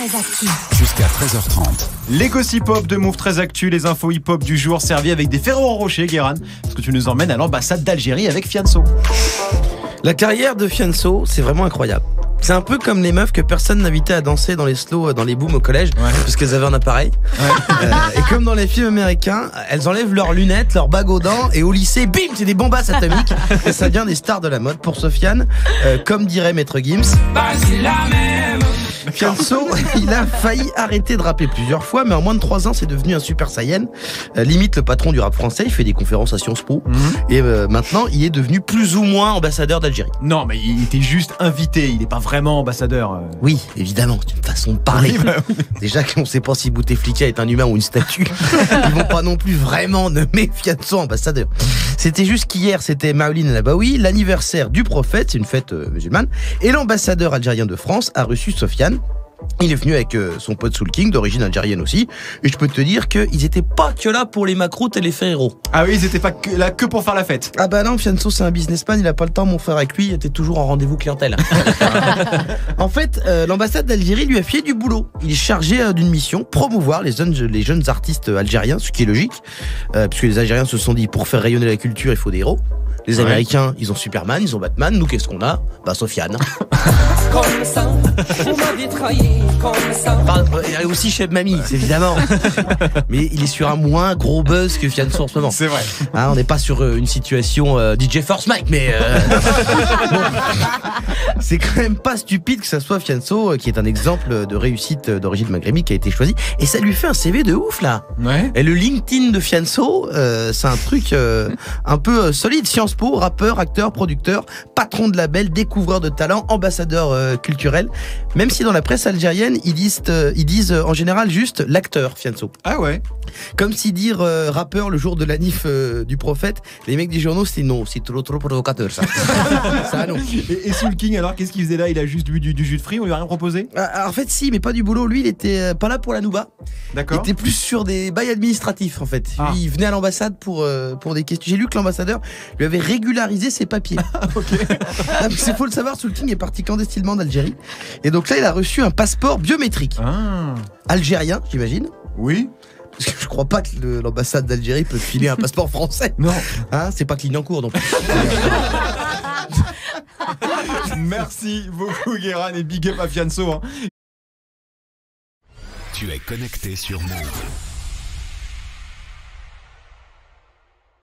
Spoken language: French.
13 Actu. Jusqu'à 13h30. Les gossip hop de Move 13 Actu, les infos hip-hop du jour servis avec des Ferrero Rocher, Guéran. Parce que tu nous emmènes à l'ambassade d'Algérie avec Fianso. La carrière de Fianso, c'est vraiment incroyable. C'est un peu comme les meufs que personne n'invitait à danser dans les slows, dans les booms au collège, parce qu'elles avaient un appareil. Et comme dans les films américains, elles enlèvent leurs lunettes, leurs bagues aux dents, et au lycée, bim, c'est des bombasses atomiques. Et ça devient des stars de la mode. Pour Sofiane, comme dirait Maître Gims, Fianso, il a failli arrêter de rapper plusieurs fois, mais en moins de 3 ans, c'est devenu un super saiyan. Limite le patron du rap français, il fait des conférences à Sciences Po. Et maintenant, il est devenu plus ou moins ambassadeur d'Algérie. Non, mais il était juste invité, il n'est pas vraiment ambassadeur. Oui, évidemment, c'est une façon de parler. Oui. Déjà qu'on ne sait pas si Bouteflika est un humain ou une statue. Ils vont pas non plus vraiment nommer Fianso ambassadeur. C'était juste qu'hier, c'était Maouline El Abaoui, l'anniversaire du prophète, c'est une fête musulmane, et l'ambassadeur algérien de France a reçu Sofiane. Il est venu avec son pote Soul King, d'origine algérienne aussi. Et je peux te dire qu'ils étaient pas que là pour les macroutes et les Ferrero. Ah oui, ils étaient pas là que pour faire la fête. Ah bah non, Fianso c'est un businessman, il a pas le temps, mon frère, avec lui, il était toujours en rendez-vous clientèle. En fait, l'ambassade d'Algérie lui a filé du boulot. Il est chargé d'une mission, promouvoir les jeunes artistes algériens, ce qui est logique, puisque les Algériens se sont dit, pour faire rayonner la culture, il faut des héros. Les Américains, ils ont Superman, ils ont Batman. Nous, qu'est-ce qu'on a? Bah, Sofiane. Comme ça, vous m'avez trahi, comme ça. Enfin, il est aussi chef mamie, évidemment. Mais il est sur un moins gros buzz que Fianso en ce moment. C'est vrai. Hein, on n'est pas sur une situation DJ Force Mike, mais bon. C'est quand même pas stupide que ça soit Fianso qui est un exemple de réussite d'origine maghrébine qui a été choisi. Et ça lui fait un CV de ouf, là. Ouais. Et le LinkedIn de Fianso, c'est un truc un peu solide. Sciences Po, rappeur, acteur, producteur, patron de label, découvreur de talent, ambassadeur culturel. Même si dans la presse algérienne, ils disent en général juste l'acteur Fianso. Ah ouais. Comme si dire rappeur le jour de la nif du prophète, les mecs des journaux, c'est non, c'est trop provocateur ça. Ça non. Et Soul King, alors qu'est-ce qu'il faisait là? Il a juste bu du jus de fruits, on lui a rien proposé? En fait, si, mais pas du boulot. Lui, il était pas là pour la nouba. D'accord. Il était plus sur des bails administratifs en fait. Ah. Lui, il venait à l'ambassade pour des questions. J'ai lu que l'ambassadeur lui avait régularisé ses papiers. Ok. Il faut le savoir, Soul King est parti clandestinement d'Algérie. Et donc là, il a reçu un passeport biométrique. Ah. Algérien, j'imagine. Oui. Parce que je crois pas que l'ambassade d'Algérie peut te filer un passeport français. Non. Hein, c'est pas Clignancourt donc. Merci beaucoup, Guéran, et big up à Fianso. Tu es connecté sur Move.